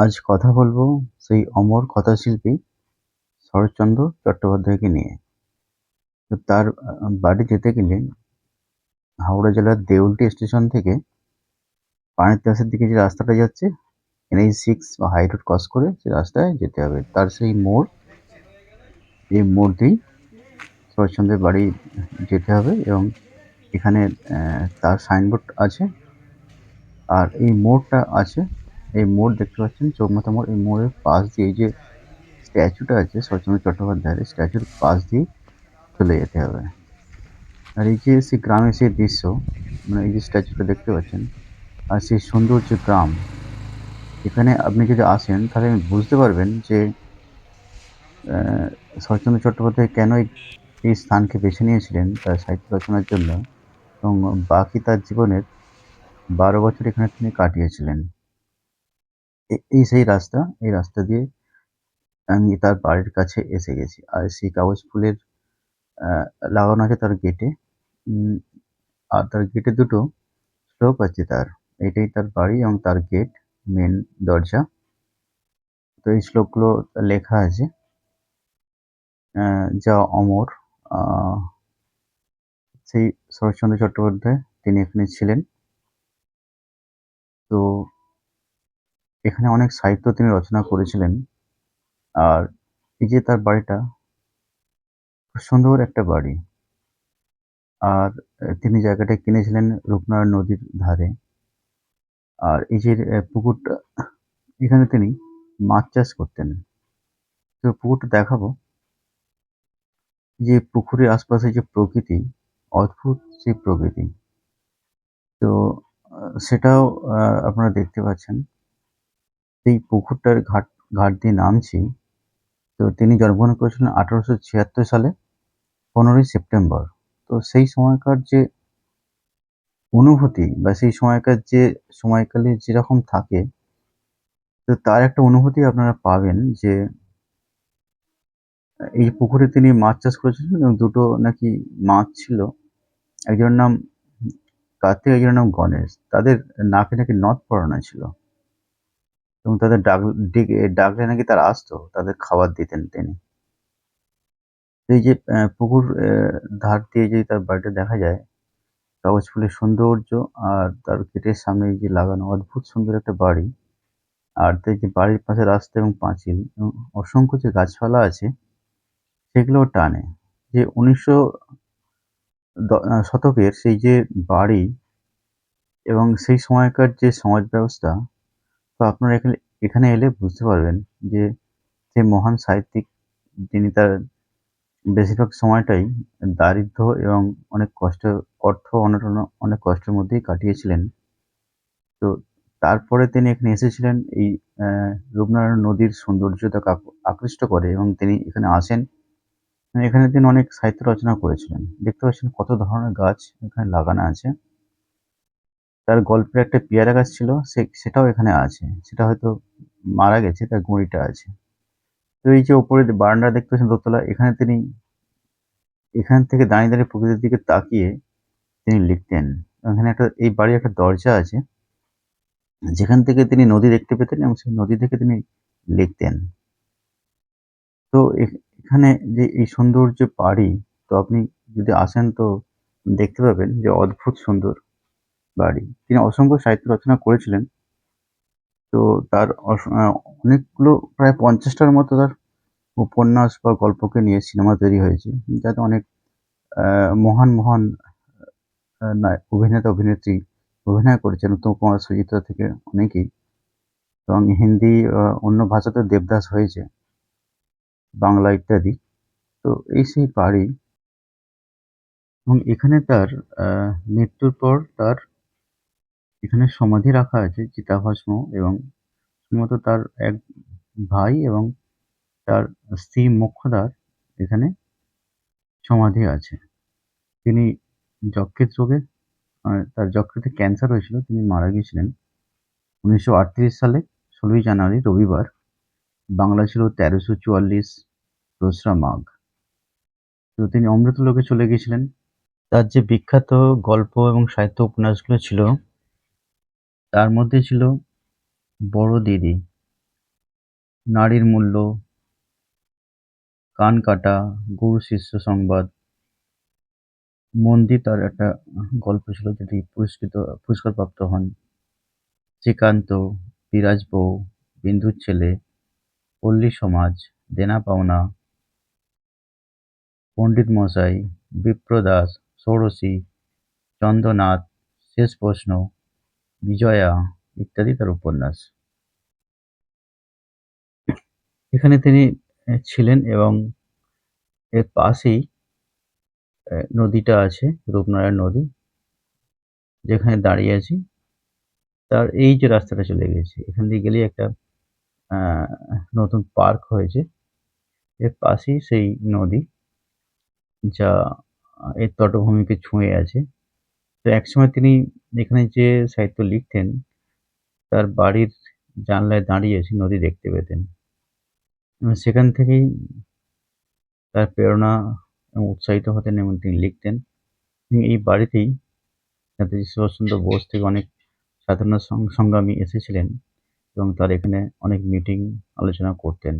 আজ কথা বলবো সেই অমর কথাশিল্পী শরৎচন্দ্র চট্টোপাধ্যায়কে নিয়ে। তো তার বাড়ি যেতে গেলে হাওড়া জেলার দেউলটি স্টেশন থেকে পানিত্রাসের দিকে যে রাস্তাটা যাচ্ছে NH6 বা হাই রোড ক্রস করে সে রাস্তায় যেতে হবে। তার সেই মোড়, এই মোড় দিয়েই শরৎচন্দ্রের বাড়ি যেতে হবে এবং এখানে তার সাইনবোর্ড আছে। আর এই মোড়টা আছে, এই মোড় দেখতে পাচ্ছেন চৌমাথা মোড়। এই মোড়ের পাশ দিয়ে এই যে স্ট্যাচুটা আছে শরৎচন্দ্র চট্টোপাধ্যায়ের, স্ট্যাচুর পাশ দিয়ে চলে যেতে হবে। আর এই যে সেই গ্রামের সেই দৃশ্য, মানে এই যে স্ট্যাচুটা দেখতে পাচ্ছেন আর সেই সুন্দর যে গ্রাম, এখানে আপনি যদি আসেন তাহলে বুঝতে পারবেন যে শরৎচন্দ্র চট্টোপাধ্যায় কেন এই স্থানকে বেছে নিয়েছিলেন তার সাহিত্য রচনার জন্য এবং বাকি তার জীবনের ১২ বছর এখানে তিনি কাটিয়েছিলেন। এই সেই রাস্তা, এই রাস্তা দিয়ে আমি তার বাড়ির কাছে এসে গেছি। আর সেই কাগজ ফুলের আ লাগানো আছে তার গেটে। উম আর তার গেটে দুটো শ্লোক আছে তার। এটাই তার বাড়ি এবং তার গেট, মেইন দরজা। তো এই শ্লোকগুলো লেখা আছে যা অমর। আ সেই শরৎচন্দ্র চট্টোপাধ্যায় তিনি এখানে ছিলেন। তো এখানে অনেক সাহিত্য তিনি রচনা করেছিলেন। আর এই যে তার বাড়িটা, খুব সুন্দর একটা বাড়ি। আর তিনি জায়গাটা কিনেছিলেন রূপনারায়ণ নদীর ধারে। আর এই যে পুকুরটা, এখানে তিনি মাছ চাষ করতেন। তো পুকুরটা দেখাবো। যে পুকুরের আশপাশে যে প্রকৃতি, অদ্ভুত সেই প্রকৃতি। তো সেটাও আপনারা দেখতে পাচ্ছেন। এই পুকুরটার ঘাট ঘাট দিয়ে নামছি। তো তিনি জন্মগ্রহণ করেছিলেন ১৮৭৬ সালে ১৫ই সেপ্টেম্বর। তো সেই সময়কার যে অনুভূতি বা সেই সময়কার যে সময়কালে যেরকম থাকে, তো তার একটা অনুভূতি আপনারা পাবেন যে এই পুকুরে তিনি মাছ চাষ করেছিলেন এবং দুটো নাকি মাছ ছিল। একজনের নাম কার্তিক, একজনের নাম গণেশ। তাদের নাকে নাকি নথ পরানো ছিল এবং তাদের ডাকলে নাকি তারা আসতো, তাদের খাবার দিতেন তিনি। এই যে পুকুর ধার দিয়ে যে তার বাড়িটা দেখা যায়, কাগজ ফুলের সৌন্দর্য আর তার গেটের সামনে এই যে লাগানো অদ্ভুত সুন্দর একটা বাড়ি। আর তার যে বাড়ির পাশে রাস্তা এবং পাঁচিল এবং অসংখ্য যে গাছপালা আছে সেগুলোও টানে। যে ১৯০০ শতকের সেই যে বাড়ি এবং সেই সময়কার যে সমাজ ব্যবস্থা, তো আপনারা এখানে এখানে এলে বুঝতে পারবেন যে, যে মহান সাহিত্যিক যিনি তার বেশিরভাগ সময়টাই দারিদ্র্য এবং অনেক কষ্ট, অর্থ অনটন, অনেক কষ্টের মধ্যেই কাটিয়েছিলেন। তো তারপরে তিনি এখানে এসেছিলেন এই রূপনারায়ণ নদীর সৌন্দর্য তাকে আকৃষ্ট করে এবং তিনি এখানে আসেন। এখানে তিনি অনেক সাহিত্য রচনা করেছিলেন। দেখতে পাচ্ছেন কত ধরনের গাছ এখানে লাগানো আছে। তার গল্পের একটা পেয়ারা গাছ ছিল, সেটাও এখানে আছে। সেটা হয়তো মারা গেছে, তার গুঁড়িটা আছে। তো এই যে উপরে যে বারান্দা দেখতে পাচ্ছেন দোতলা, এখানে তিনি এখান থেকে দাঁড়িয়ে, দাঁড়িয়ে প্রকৃতির দিকে তাকিয়ে তিনি লিখতেন। এখানে একটা এই বাড়ির একটা দরজা আছে, যেখান থেকে তিনি নদী দেখতে পেতেন এবং সেই নদী থেকে তিনি লিখতেন। তো এখানে যে এই সুন্দর যে বাড়ি, তো আপনি যদি আসেন তো দেখতে পাবেন যে অদ্ভুত সুন্দর বাড়ি। তিনি অসংখ্য সাহিত্য রচনা করেছিলেন। তো তার অনেকগুলো, প্রায় ৫০ টার মতো তার উপন্যাস বা গল্পকে নিয়ে সিনেমা তৈরি হয়েছে। যাতে অনেক আ মহান, মহান অভিনেতা-অভিনেত্রী অভিনয় করেছেন। উত্তম কুমার, সুচিত্রা থেকে অনেকেই, এবং হিন্দি অন্য ভাষাতেও দেবদাস হয়েছে, বাংলা ইত্যাদি। তো এই সেই বাড়ি এবং এখানে তার আ মৃত্যুর পর তার এখানে সমাধি রাখা আছে চিতাভস্ম এবং শুধুমাত্র তার এক ভাই এবং তার স্ত্রী মোক্ষদার এখানে সমাধি আছে। তিনি যকৃৎ রোগে, তার যকৃতে ক্যান্সার হয়েছিল। তিনি মারা গিয়েছিলেন ১৯৩৮ সালে ১৬ই জানুয়ারি রবিবার। বাংলা ছিল ১৩৪৪ দোসরা মাঘ। তো তিনি অমৃতলোকে চলে গিয়েছিলেন। তার যে বিখ্যাত গল্প এবং সাহিত্য উপন্যাসগুলো ছিল, তার মধ্যে ছিল বড় দিদি। নারীর মূল্য, কান কাটা, গুরু শিষ্য সংবাদ, মন্দির তার একটা গল্প ছিল যেটি পুরস্কারপ্রাপ্ত হন। শ্রীকান্ত, বিরাজ বউ, বিন্দুর ছেলে, পল্লী সমাজ, দেনা পাওনা, পণ্ডিত মশাই, বিপ্রদাস, ষোড়শী, চন্দ্রনাথ, শেষ প্রশ্ন, বিজয়া ইত্যাদি তার উপন্যাস। এখানে তিনি ছিলেন এবং এর পাশেই নদীটা আছে, রূপনারায়ণ নদী, যেখানে দাঁড়িয়ে আছি তার এই যে রাস্তাটা চলে গেছে, এখান দিয়ে গেলেই একটা নতুন পার্ক হয়েছে, এর পাশেই সেই নদী যা এর তটভূমিকে ছুঁয়ে আছে। তো একসময় তিনি এখানে যে সাহিত্য লিখতেন তার বাড়ির জানলায় দাঁড়িয়ে এসে নদী দেখতে পেতেন এবং সেখান থেকেই তার প্রেরণা এবং উৎসাহিত হতেন এবং তিনি লিখতেন। তিনি এই বাড়িতেই নেতাজি সুভাষচন্দ্র বোস থেকে অনেক স্বাধীনতা সংগ্রামী এসেছিলেন এবং তারা এখানে অনেক মিটিং আলোচনা করতেন।